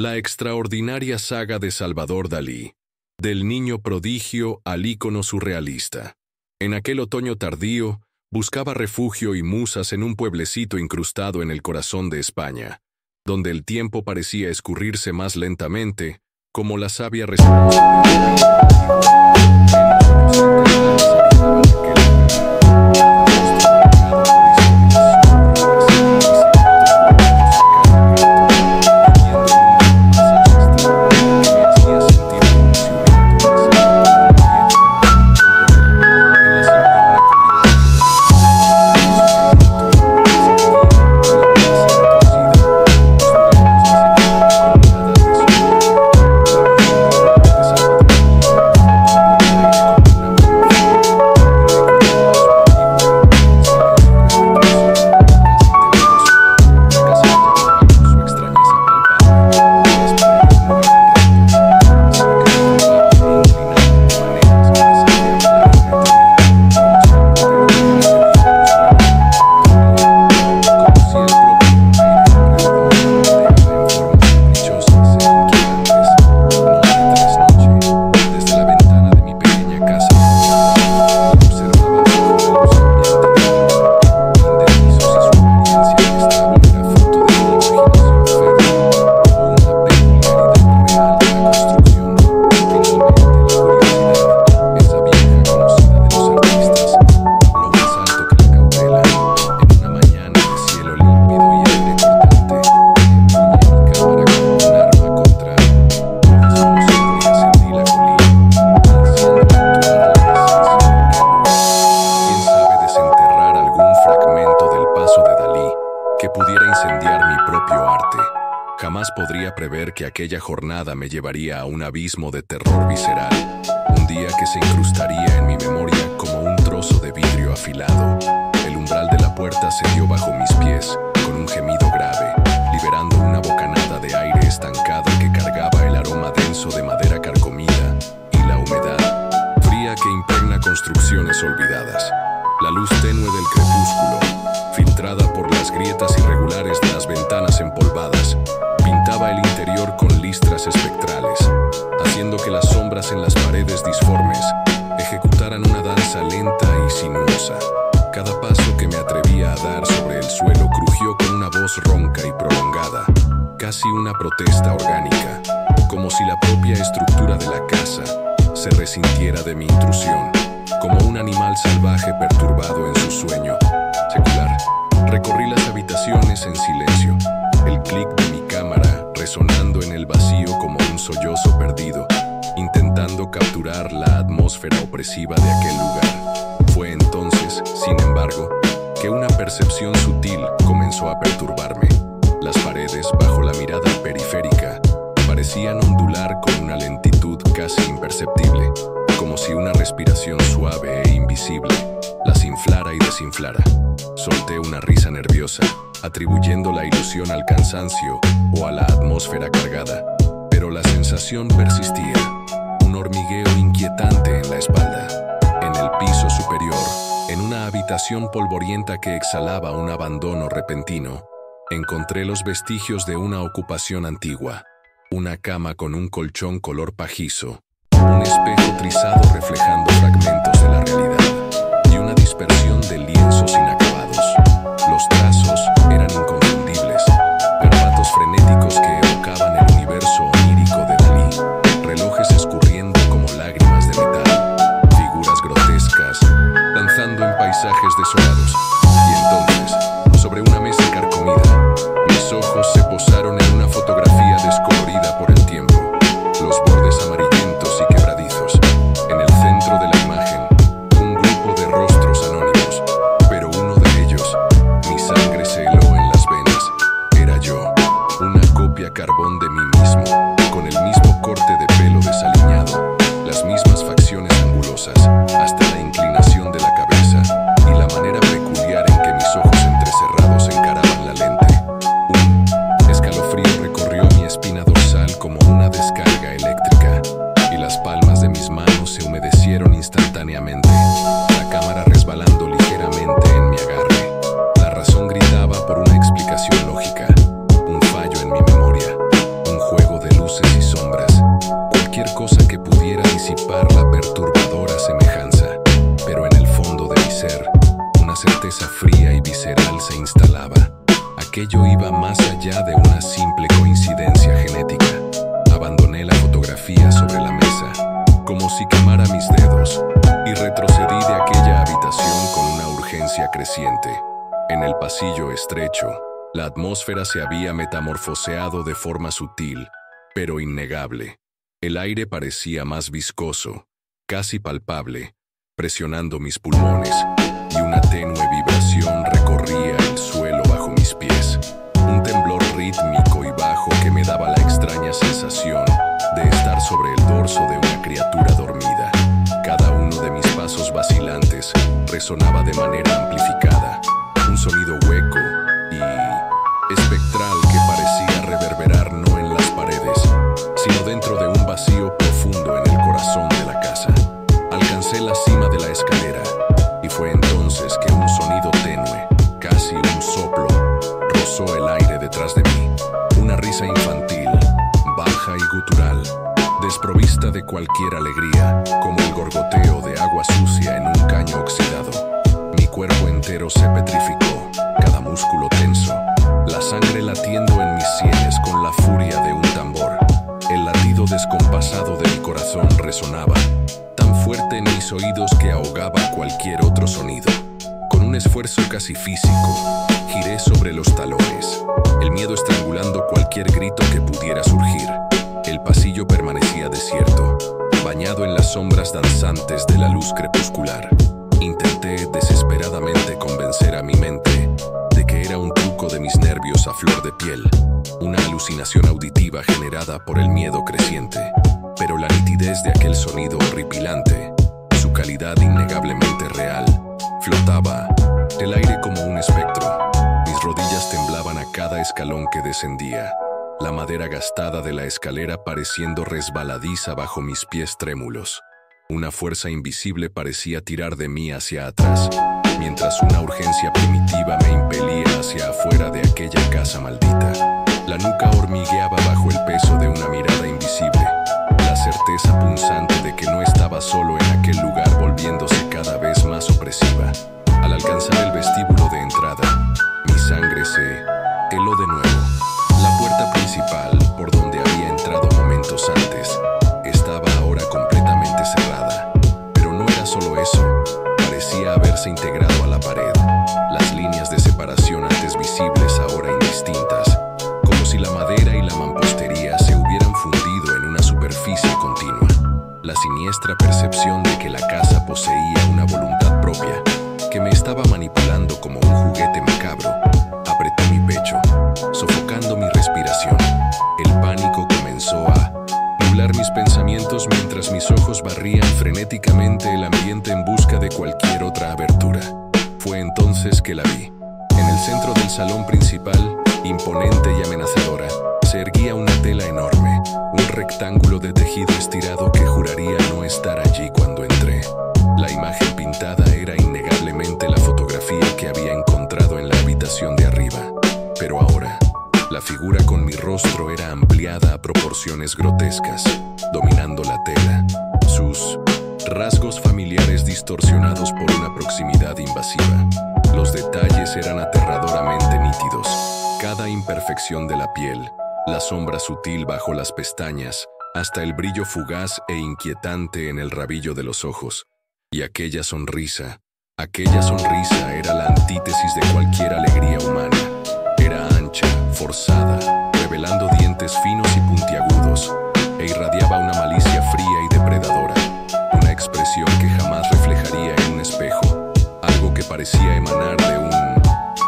La extraordinaria saga de Salvador Dalí, del niño prodigio al ícono surrealista. En aquel otoño tardío, buscaba refugio y musas en un pueblecito incrustado en el corazón de España, donde el tiempo parecía escurrirse más lentamente, como la savia Jamás podría prever que aquella jornada me llevaría a un abismo de terror visceral, un día que se incrustaría en mi memoria como un trozo de vidrio afilado. El umbral de la puerta se dio bajo mis pies, con un gemido grave, liberando una bocanada de aire estancado que cargaba el aroma denso de madera carcomida y la humedad fría que impregna construcciones olvidadas. La luz tenue del crepúsculo, filtrada por las grietas irregulares de las ventanas empolvadas, pintaba el interior con listras espectrales, haciendo que las sombras en las paredes disformes ejecutaran una danza lenta y sinuosa. Cada paso que me atrevía a dar sobre el suelo crujió con una voz ronca y prolongada, casi una protesta orgánica, como si la propia estructura de la casa se resintiera de mi intrusión, como un animal salvaje perturbado en su sueño secular. Recorrí las habitaciones en silencio, el clic de mi cámara resonando en el vacío como un sollozo perdido, intentando capturar la atmósfera opresiva de aquel lugar. Fue entonces, sin embargo, que una percepción sutil comenzó a perturbarme. Las paredes, bajo la mirada periférica, parecían ondular con una lentitud casi imperceptible, como si una respiración suave e invisible las inflara y desinflara. Solté una risa nerviosa, atribuyendo la ilusión al cansancio o a la atmósfera cargada, pero la sensación persistía, un hormigueo inquietante en la espalda. En el piso superior, en una habitación polvorienta que exhalaba un abandono repentino, encontré los vestigios de una ocupación antigua, una cama con un colchón color pajizo, un espejo trizado reflejando fragmentos de la realidad y una dispersión de lienzos inacabados. Los trazos eran inconfundibles, garabatos frenéticos que evocaban el universo onírico de Dalí, relojes escurriendo como lágrimas de metal, figuras grotescas danzando en paisajes desolados. Y entonces, sobre una mesa carcomida, mis ojos se posaron en una fotografía descolorida por el tiempo, los bordes amarillentos y quebradizos. En el centro de la imagen, un grupo de rostros anónimos, pero uno de ellos, mi sangre se heló en las venas. Era yo, una copia carbón de mí mismo, con el mismo corte de pelo desaliñado, las mismas facciones angulosas, hasta la inclinación de la cabeza y la manera peculiar en que mis ojos entrecerrados encaraban la lente. Un escalofrío recorrió mi espina dorsal como una descarga eléctrica, y las palmas de mis manos se humedecieron instantáneamente, la cámara resbalando ligeramente en mi agarre. La razón gritaba por una explicación lógica, un fallo en mi memoria, un juego cualquier cosa que pudiera disipar la perturbadora semejanza, pero en el fondo de mi ser, una certeza fría y visceral se instalaba. Aquello iba más allá de una simple coincidencia genética. Abandoné la fotografía sobre la mesa, como si quemara mis dedos, y retrocedí de aquella habitación con una urgencia creciente. En el pasillo estrecho, la atmósfera se había metamorfoseado de forma sutil, pero innegable. El aire parecía más viscoso, casi palpable, presionando mis pulmones, y una tenue vibración recorría el suelo bajo mis pies. Un temblor rítmico y bajo que me daba la extraña sensación de estar sobre el dorso de una criatura dormida. Cada uno de mis pasos vacilantes resonaba de manera amplificada, un sonido hueco y espectral que parecía reverberar no en las paredes, sino dentro de un vacío profundo en el corazón de la casa. Alcancé la cima de la escalera y fue entonces que un sonido tenue, casi un soplo, rozó el aire detrás de mí. Una risa infantil, baja y gutural, desprovista de cualquier alegría, como el gorgoteo de agua sucia en un caño oxidado. Mi cuerpo entero se petrificó, cada músculo tenso, la sangre latiendo en mis sienes con la furia de un tambor. El latido descompasado de mi corazón resonaba, tan fuerte en mis oídos que ahogaba cualquier otro sonido. Con un esfuerzo casi físico, giré sobre los talones, el miedo estrangulando cualquier grito que pudiera surgir. El pasillo permanecía desierto, bañado en las sombras danzantes de la luz crepuscular. Intenté desesperadamente convencer a mi mente de que era un truco de mis nervios a flor de piel, una alucinación auditiva generada por el miedo creciente. Pero la nitidez de aquel sonido horripilante, su calidad innegablemente real, flotaba el aire como un espectro. Mis rodillas temblaban a cada escalón que descendía, la madera gastada de la escalera pareciendo resbaladiza bajo mis pies trémulos. Una fuerza invisible parecía tirar de mí hacia atrás, mientras una urgencia primitiva me impelía hacia afuera de aquella casa maldita. La nuca hormigueaba bajo el peso de una mirada invisible, la certeza punzante de que no estaba solo en aquel lugar volviéndose cada vez más opresiva. Al alcanzar el vestíbulo de entrada, mi sangre se heló de nuevo. La puerta principal, por donde había entrado momentos antes, estaba ahora completamente cerrada. Pero no era solo eso, parecía haberse integrado a la pared. Las líneas de separación antes visibles ahora indistintas, como si la madera y la mampostería se hubieran fundido en una superficie continua. La siniestra percepción de que la casa poseía una voluntad propia, que me estaba manipulando como un juguete macabro, apretó mi pecho, sofocando mi respiración. El pánico comenzó a nublar mis pensamientos mientras mis ojos barrían frenéticamente el ambiente en busca de cualquier otra abertura. Fue entonces que la vi. En el centro del salón principal, imponente y amenazadora, se erguía una tela enorme, un rectángulo de tejido estirado que juraría no estar allí cuando entré. La imagen pintada era innegablemente la fotografía que había encontrado en la habitación de arriba. Pero ahora, la figura con mi rostro era ampliada a proporciones grotescas, dominando la tela, sus rasgos familiares distorsionados por una proximidad invasiva. Los detalles eran aterradoramente nítidos. Cada imperfección de la piel, la sombra sutil bajo las pestañas, hasta el brillo fugaz e inquietante en el rabillo de los ojos. Y aquella sonrisa era la antítesis de cualquier alegría humana. Era ancha, forzada, revelando dientes finos y puntiagudos, e irradiaba una malicia fría y depredadora, una expresión que jamás reflejaría en un espejo, algo que parecía emanar de un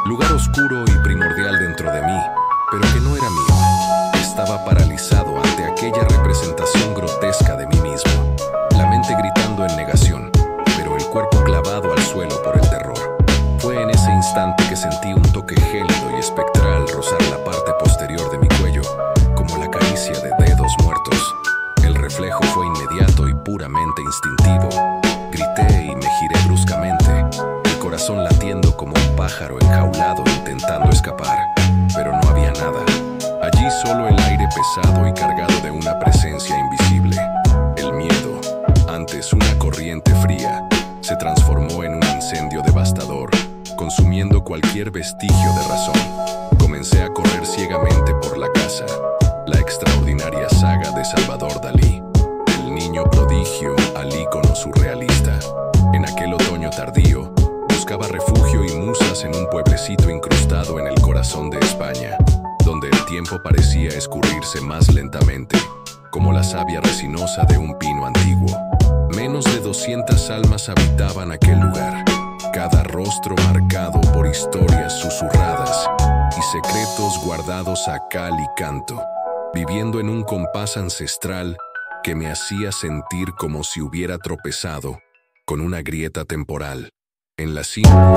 lugar oscuro y primordial dentro de mí, pero que no era mío. Estaba paralizado ante aquella representación grotesca de mí mismo, la mente gritando en negación, pero el cuerpo clavado al suelo por el terror. Fue en ese instante que sentí un toque gélido y espectral rozar la parte posterior de mi cuello, como la caricia de dedos muertos. El reflejo fue inmediato y puramente instintivo. Grité y me giré bruscamente, el corazón latiendo como un pájaro enjaulado intentando escapar, pero no había nada. Allí solo el aire pesado y cargado de una presencia invisible. cualquier vestigio de razón. Comencé a correr ciegamente por la casa, la extraordinaria saga de Salvador Dalí, del niño prodigio al ícono surrealista. En aquel otoño tardío, buscaba refugio y musas en un pueblecito incrustado en el corazón de España, donde el tiempo parecía escurrirse más lentamente, como la savia resinosa de un pino antiguo. Menos de 200 almas habitaban aquel lugar, cada rostro marcado por historias susurradas y secretos guardados a cal y canto, viviendo en un compás ancestral que me hacía sentir como si hubiera tropezado con una grieta temporal en la cima.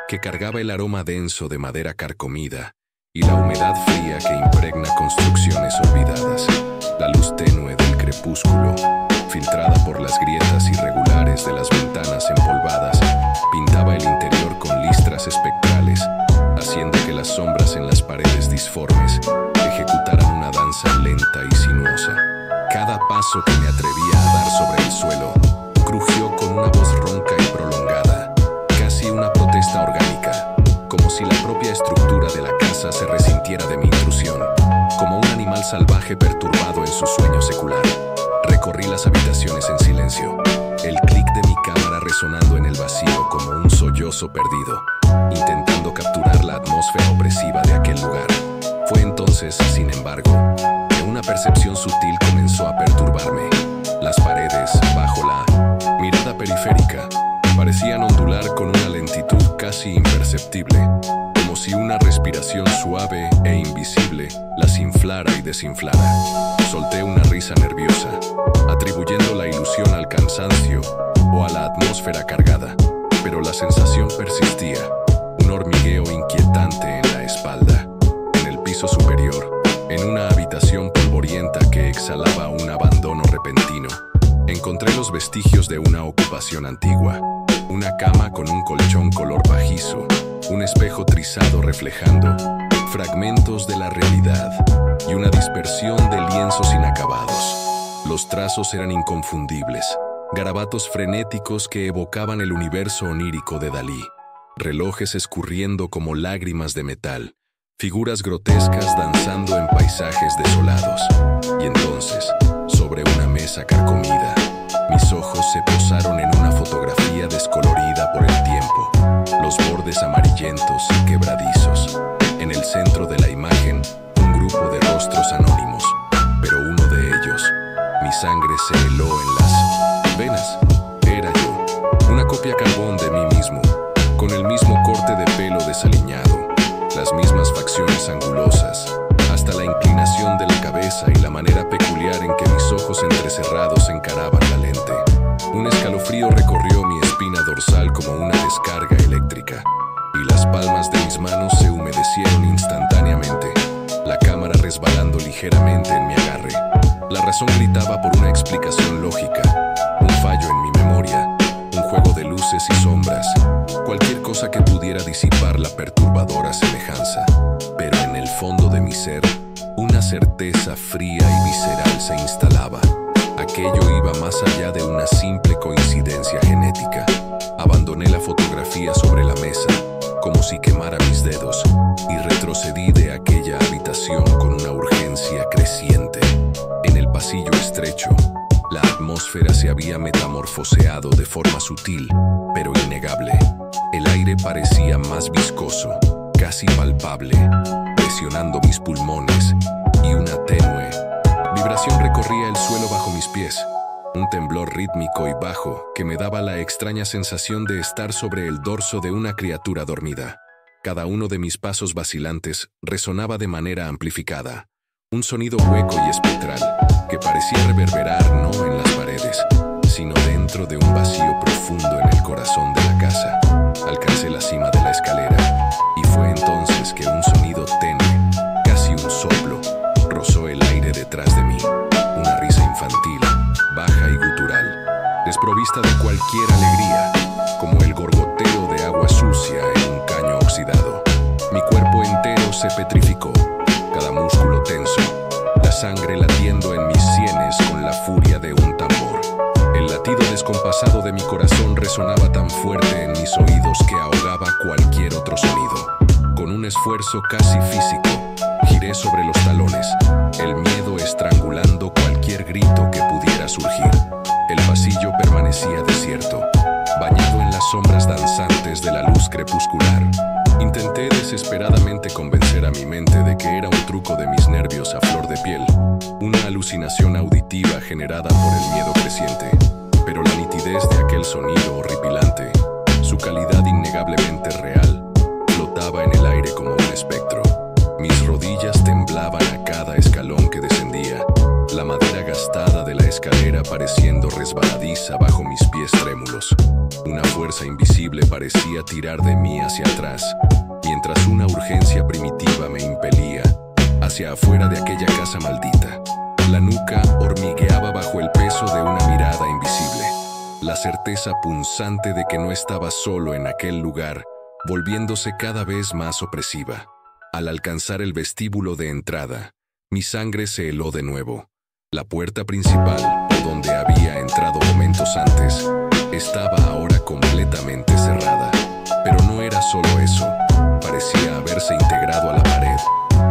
Que cargaba el aroma denso de madera carcomida y la humedad fría que impregna construcciones olvidadas. La luz tenue del crepúsculo, filtrada por las grietas irregulares de las ventanas empolvadas, pintaba el interior con listras espectrales, haciendo que las sombras en las paredes disformes ejecutaran una danza lenta y sinuosa. Cada paso que me atrevía a dar sobre el suelo crujió con una voz ronca y prolongada, casi una protesta orgánica, como si la propia estructura de la casa se resintiera de mi intrusión, como un animal salvaje perturbado en su sueño secular. Recorrí las habitaciones en silencio, el clic de mi cámara resonando en el vacío como un sollozo perdido, intentando capturar la atmósfera opresiva de aquel lugar. Fue entonces, sin embargo, que una percepción sutil comenzó a perturbarme. Las paredes, bajo la mirada periférica, parecían ondular con una lentitud casi imperceptible, como si una respiración suave e invisible las inflara y desinflara. Solté una risa nerviosa, atribuyendo la ilusión al cansancio o a la atmósfera cargada, pero la sensación persistía, un hormigueo inquietante en la espalda. En el piso superior, en una habitación polvorienta que exhalaba un abandono repentino, encontré los vestigios de una ocupación antigua. Una cama con un colchón color pajizo, un espejo trizado reflejando fragmentos de la realidad y una dispersión de lienzos inacabados. Los trazos eran inconfundibles, garabatos frenéticos que evocaban el universo onírico de Dalí, relojes escurriendo como lágrimas de metal, figuras grotescas danzando en paisajes desolados. Y entonces, sobre una mesa carcomida, mis ojos se posaron en una fotografía descolorida por el tiempo, los bordes amarillentos y quebradizos. En el centro de la imagen, un grupo de rostros anónimos, pero uno de ellos, mi sangre se heló en las venas. Era yo, una copia carbón de mí mismo, con el mismo corte de pelo desaliñado, las mismas facciones angulosas, hasta la inclinación de la cabeza y la manera peculiar en que mis ojos entrecerrados encaraban la lente. Un escalofrío recorrió mi espina dorsal como una descarga eléctrica, y las palmas de mis manos se humedecieron instantáneamente. La cámara resbaló ligeramente en mi agarre. La razón gritaba por una explicación lógica, un fallo en mi memoria, un juego de luces y sombras, cualquier cosa que pudiera disipar la perturbadora semejanza. Pero en el fondo de mi ser, una certeza fría y visceral se instalaba. Aquello iba más allá de una simple coincidencia genética. Abandoné la fotografía sobre la mesa, como si quemara mis dedos, y retrocedí de aquella habitación con una urgencia creciente. En el pasillo estrecho, la atmósfera se había metamorfoseado de forma sutil, pero innegable. El aire parecía más viscoso, casi palpable, presionando mis pulmones, y una tenue vibración recorría el suelo bajo mis pies. Un temblor rítmico y bajo que me daba la extraña sensación de estar sobre el dorso de una criatura dormida. Cada uno de mis pasos vacilantes resonaba de manera amplificada. Un sonido hueco y espectral que parecía reverberar no en las paredes, sino dentro de un vacío profundo en el corazón de la casa. Alcancé la cima de la escalera y fue entonces que un sonido tenue, casi un soplo, rozó el aire detrás de mí. Una risa infantil, baja y gutural, desprovista de cualquier alegría, como el gorgoteo de agua sucia en un caño oxidado. Mi cuerpo entero se petrificó, cada músculo tenso, la sangre latiendo en mis sienes con la furia de un tambor. El latido descompasado de mi corazón resonaba tan fuerte en mis oídos que ahogaba cualquier otro sonido. Con un esfuerzo casi físico, giré sobre los talones, el miedo estrangulando cualquier grito que pudiera surgir. El pasillo permanecía desierto, bañado en las sombras danzantes de la luz crepuscular. Intenté desesperadamente convencer a mi mente de que era un truco de mis nervios a flor de piel, una alucinación auditiva generada por el miedo creciente. Pero la nitidez de aquel sonido horripilante, su calidad innegablemente real, flotaba en el aire como un espectro. Mis rodillas temblaban a cada escalón que descendía, la madera gastada de la escalera pareciendo resbaladiza bajo mis pies trémulos. Una fuerza invisible parecía tirar de mí hacia atrás, mientras una urgencia primitiva me impelía hacia afuera de aquella casa maldita. La nuca hormigueaba bajo el peso de una mirada invisible, la certeza punzante de que no estaba solo en aquel lugar, volviéndose cada vez más opresiva. Al alcanzar el vestíbulo de entrada, mi sangre se heló de nuevo. La puerta principal, por donde había entrado momentos antes, estaba ahora completamente cerrada. Pero no era solo eso, parecía haberse integrado a la pared.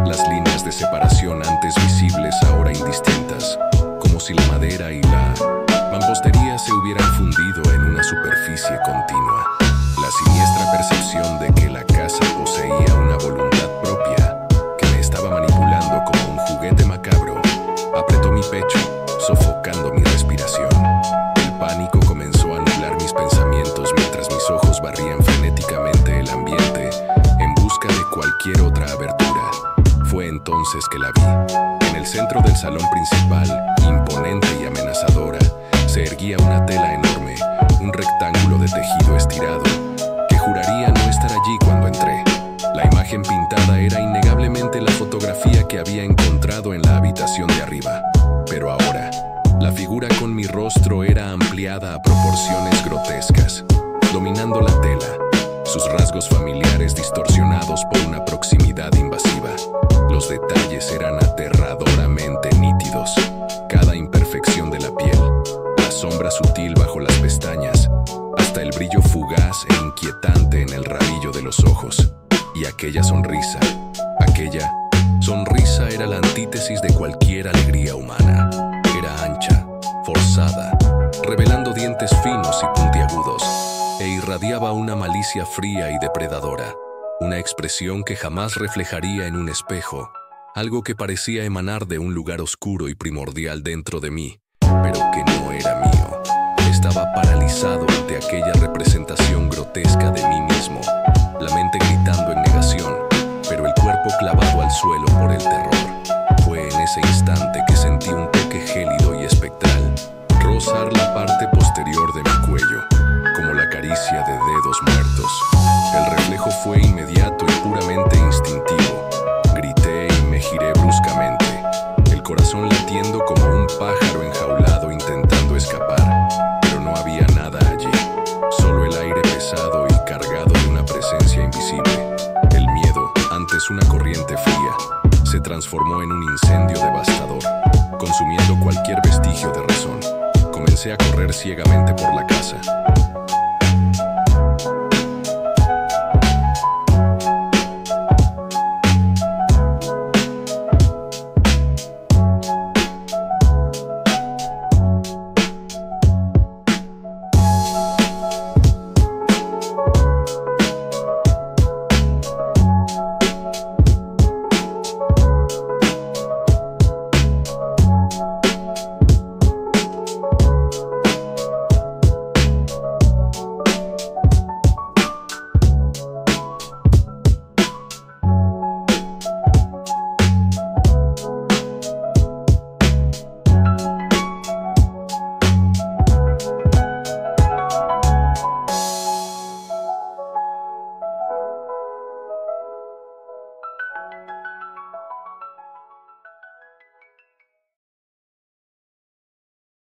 Las líneas de separación antes visibles ahora indistintas, como si la madera y la mampostería se hubieran fundido en una superficie continua. La siniestra percepción de que la casa poseía una voluntad propia, que me estaba manipulando como un juguete macabro, apretó mi pecho, sofocando mi respiración. El pánico comenzó a nublar mis pensamientos mientras mis ojos barrían frenéticamente el ambiente en busca de cualquier otra abertura. Fue entonces que la vi. En el centro del salón principal, imponente y amenazadora, se erguía una tela enorme, un rectángulo de tejido estirado, que juraría no estar allí cuando entré. La imagen pintada era innegablemente la fotografía que había encontrado en la habitación de arriba. Pero ahora, la figura con mi rostro era ampliada a proporciones grotescas, dominando la tela, sus rasgos familiares distorsionados por una proximidad invasiva. Los detalles eran aterradoramente nítidos, cada imperfección de la piel, la sombra sutil bajo las pestañas, hasta el brillo fugaz e inquietante en el rabillo de los ojos. Y aquella sonrisa era la antítesis de cualquier alegría humana. Era ancha, forzada, revelando dientes finos y puntiagudos, e irradiaba una malicia fría y depredadora, una expresión que jamás reflejaría en un espejo, algo que parecía emanar de un lugar oscuro y primordial dentro de mí, pero que no era mío. Estaba paralizado ante aquella representación grotesca de mí mismo, la mente gritando en negación, pero el cuerpo clavado al suelo por el terror. Fue en ese instante que sentí un toque gélido y espectral rozar la parte posterior de mi cuello, como la caricia de dedos muertos. El reflejo fue inmediato y puramente instintivo. Grité y me giré bruscamente. transformó en un incendio devastador, consumiendo cualquier vestigio de razón. Comencé a correr ciegamente por la casa,